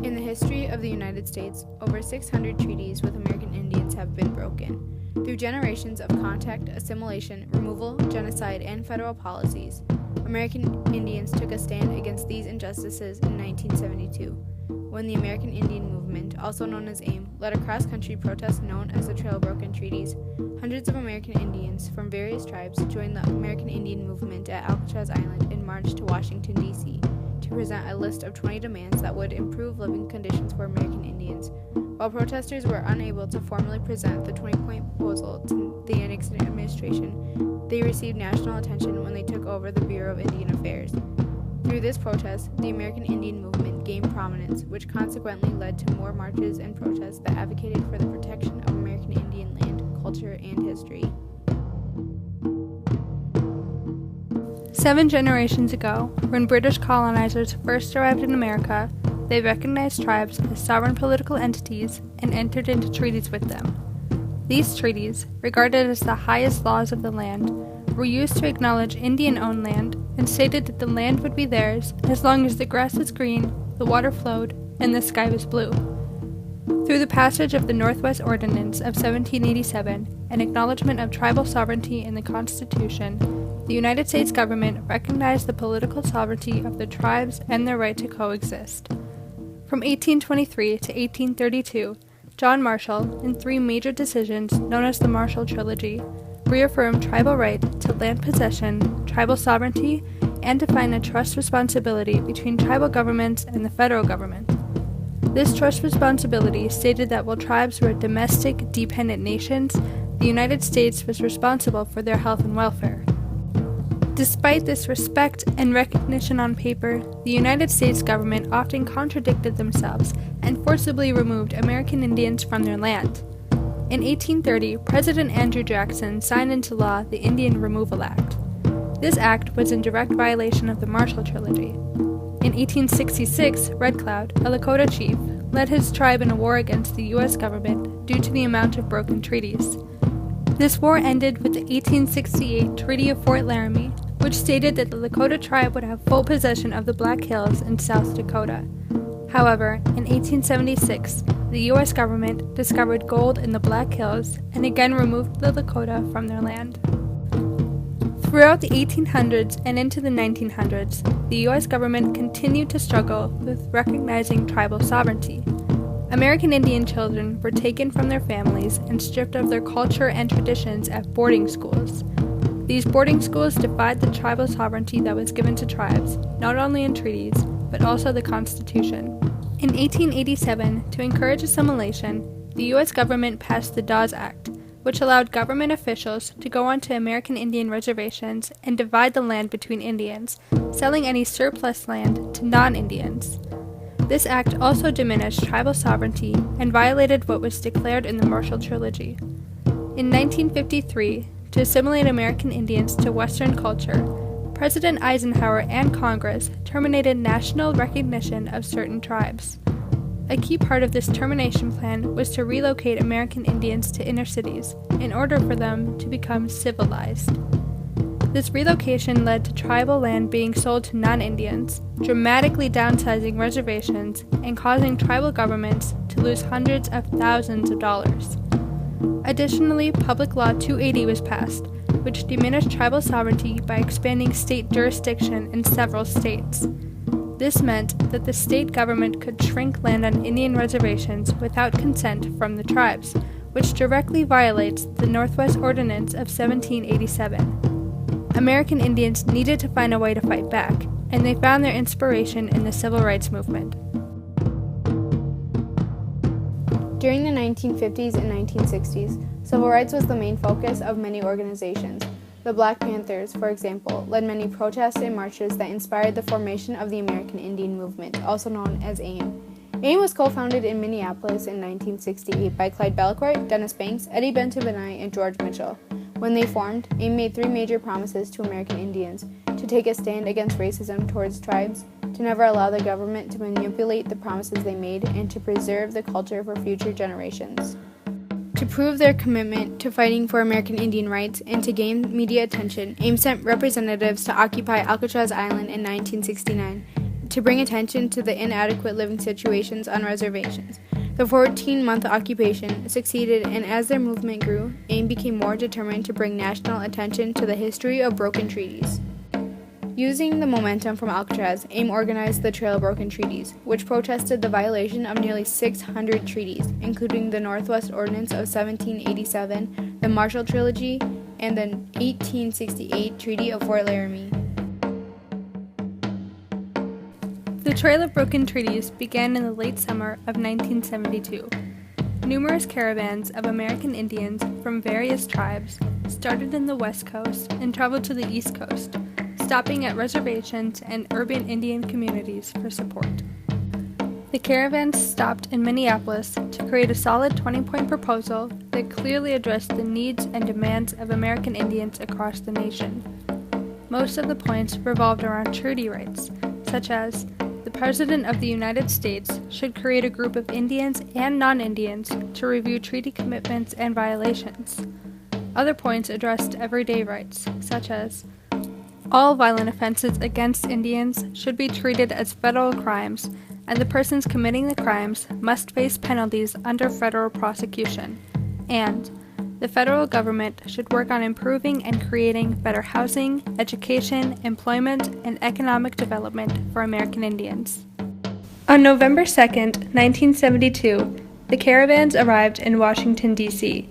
In the history of the United States, over 600 treaties with American Indians have been broken. Through generations of contact, assimilation, removal, genocide, and federal policies, American Indians took a stand against these injustices in 1972, when the American Indian Movement, also known as AIM, led a cross-country protest known as the Trail of Broken Treaties. Hundreds of American Indians from various tribes joined the American Indian Movement at Alcatraz Island and marched to Washington, D.C. to present a list of 20 demands that would improve living conditions for American Indians. While protesters were unable to formally present the 20-point proposal to the Nixon administration, they received national attention when they took over the Bureau of Indian Affairs. Through this protest, the American Indian Movement gained prominence, which consequently led to more marches and protests that advocated for the protection of American Indian land, culture, and history. 7 generations ago, when British colonizers first arrived in America, they recognized tribes as sovereign political entities and entered into treaties with them. These treaties, regarded as the highest laws of the land, were used to acknowledge Indian-owned land and stated that the land would be theirs as long as the grass was green, the water flowed, and the sky was blue. Through the passage of the Northwest Ordinance of 1787 and acknowledgement of tribal sovereignty in the Constitution, the United States government recognized the political sovereignty of the tribes and their right to coexist. From 1823 to 1832, John Marshall, in 3 major decisions known as the Marshall Trilogy, reaffirmed tribal right to land possession, tribal sovereignty, and defined a trust responsibility between tribal governments and the federal government. This trust responsibility stated that while tribes were domestic, dependent nations, the United States was responsible for their health and welfare. Despite this respect and recognition on paper, the United States government often contradicted themselves and forcibly removed American Indians from their land. In 1830, President Andrew Jackson signed into law the Indian Removal Act. This act was in direct violation of the Marshall Trilogy. In 1866, Red Cloud, a Lakota chief, led his tribe in a war against the U.S. government due to the amount of broken treaties. This war ended with the 1868 Treaty of Fort Laramie, which stated that the Lakota tribe would have full possession of the Black Hills in South Dakota. However, in 1876, the U.S. government discovered gold in the Black Hills and again removed the Lakota from their land. Throughout the 1800s and into the 1900s, the U.S. government continued to struggle with recognizing tribal sovereignty. American Indian children were taken from their families and stripped of their culture and traditions at boarding schools. These boarding schools defied the tribal sovereignty that was given to tribes, not only in treaties, but also the Constitution. In 1887, to encourage assimilation, the U.S. government passed the Dawes Act, which allowed government officials to go onto American Indian reservations and divide the land between Indians, selling any surplus land to non-Indians. This act also diminished tribal sovereignty and violated what was declared in the Marshall Trilogy. In 1953, to assimilate American Indians to Western culture, President Eisenhower and Congress terminated national recognition of certain tribes. A key part of this termination plan was to relocate American Indians to inner cities in order for them to become civilized. This relocation led to tribal land being sold to non-Indians, dramatically downsizing reservations and causing tribal governments to lose hundreds of thousands of dollars. Additionally, Public Law 280 was passed, which diminished tribal sovereignty by expanding state jurisdiction in several states. This meant that the state government could shrink land on Indian reservations without consent from the tribes, which directly violates the Northwest Ordinance of 1787. American Indians needed to find a way to fight back, and they found their inspiration in the Civil Rights Movement. During the 1950s and 1960s, civil rights was the main focus of many organizations. The Black Panthers, for example, led many protests and marches that inspired the formation of the American Indian Movement, also known as AIM. AIM was co-founded in Minneapolis in 1968 by Clyde Bellecourt, Dennis Banks, Eddie Bentonbenai, and George Mitchell. When they formed, AIM made 3 major promises to American Indians: to take a stand against racism towards tribes, to never allow the government to manipulate the promises they made, and to preserve the culture for future generations. To prove their commitment to fighting for American Indian rights and to gain media attention, AIM sent representatives to occupy Alcatraz Island in 1969. to bring attention to the inadequate living situations on reservations. The 14-month occupation succeeded, and as their movement grew, AIM became more determined to bring national attention to the history of broken treaties. Using the momentum from Alcatraz, AIM organized the Trail of Broken Treaties, which protested the violation of nearly 600 treaties, including the Northwest Ordinance of 1787, the Marshall Trilogy, and the 1868 Treaty of Fort Laramie. The Trail of Broken Treaties began in the late summer of 1972. Numerous caravans of American Indians from various tribes started in the West Coast and traveled to the East Coast, stopping at reservations and urban Indian communities for support. The caravans stopped in Minneapolis to create a solid 20-point proposal that clearly addressed the needs and demands of American Indians across the nation. Most of the points revolved around treaty rights, such as the President of the United States should create a group of Indians and non-Indians to review treaty commitments and violations. Other points addressed everyday rights, such as all violent offenses against Indians should be treated as federal crimes, and the persons committing the crimes must face penalties under federal prosecution, and the federal government should work on improving and creating better housing, education, employment, and economic development for American Indians. On November 2, 1972, the caravans arrived in Washington, D.C.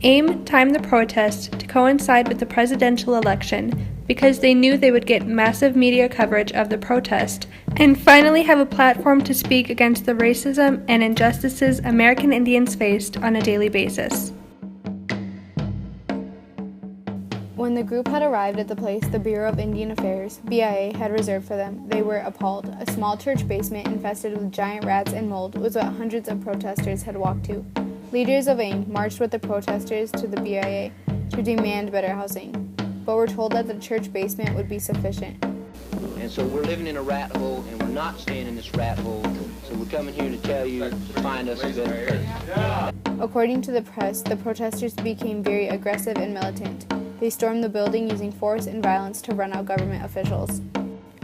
AIM timed the protest to coincide with the presidential election because they knew they would get massive media coverage of the protest and finally have a platform to speak against the racism and injustices American Indians faced on a daily basis. When the group had arrived at the place the Bureau of Indian Affairs, BIA, had reserved for them, they were appalled. A small church basement infested with giant rats and mold was what hundreds of protesters had walked to. Leaders of AIM marched with the protesters to the BIA to demand better housing, but were told that the church basement would be sufficient. And so we're living in a rat hole, and we're not staying in this rat hole, so we're coming here to tell you to find us a better place. According to the press, the protesters became very aggressive and militant. They stormed the building using force and violence to run out government officials.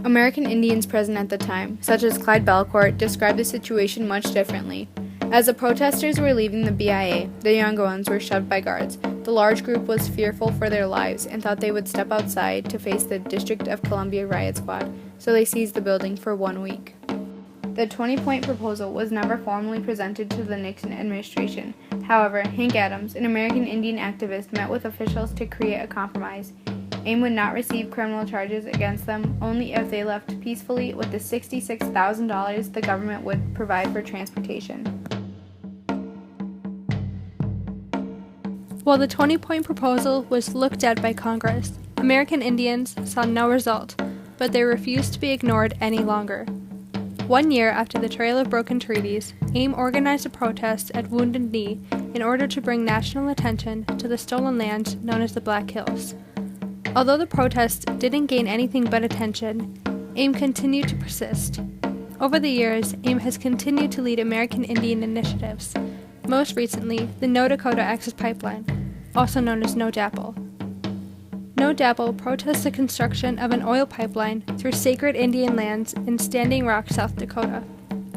American Indians present at the time, such as Clyde Belcourt, described the situation much differently. As the protesters were leaving the BIA, the younger ones were shoved by guards. The large group was fearful for their lives and thought they would step outside to face the District of Columbia riot squad, so they seized the building for 1 week. The 20-point proposal was never formally presented to the Nixon administration. However, Hank Adams, an American Indian activist, met with officials to create a compromise. AIM would not receive criminal charges against them, only if they left peacefully with the $66,000 the government would provide for transportation. While the 20-point proposal was looked at by Congress, American Indians saw no result, but they refused to be ignored any longer. 1 year after the Trail of Broken Treaties, AIM organized a protest at Wounded Knee in order to bring national attention to the stolen land known as the Black Hills. Although the protests didn't gain anything but attention, AIM continued to persist. Over the years, AIM has continued to lead American Indian initiatives, most recently the No Dakota Access Pipeline, also known as No DAPL. No DAPL protests the construction of an oil pipeline through sacred Indian lands in Standing Rock, South Dakota.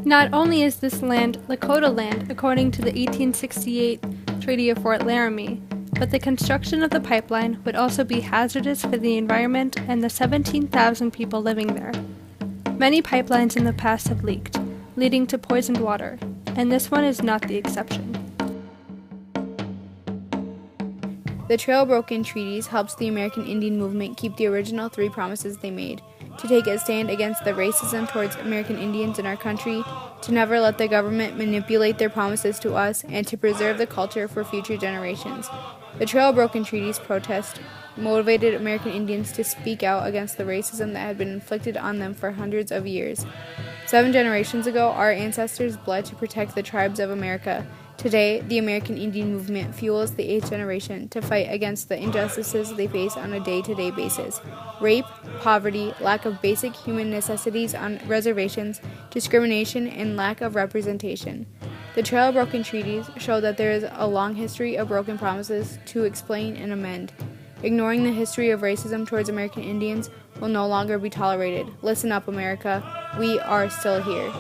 Not only is this land Lakota land according to the 1868 Treaty of Fort Laramie, but the construction of the pipeline would also be hazardous for the environment and the 17,000 people living there. Many pipelines in the past have leaked, leading to poisoned water, and this one is not the exception. The Trail of Broken Treaties helps the American Indian movement keep the original 3 promises they made: to take a stand against the racism towards American Indians in our country, to never let the government manipulate their promises to us, and to preserve the culture for future generations. The Trail of Broken Treaties protest motivated American Indians to speak out against the racism that had been inflicted on them for hundreds of years. 7 generations ago, our ancestors bled to protect the tribes of America. Today, the American Indian movement fuels the 8th generation to fight against the injustices they face on a day-to-day basis: rape, poverty, lack of basic human necessities on reservations, discrimination, and lack of representation. The Trail of Broken Treaties show that there is a long history of broken promises to explain and amend. Ignoring the history of racism towards American Indians will no longer be tolerated. Listen up, America. We are still here.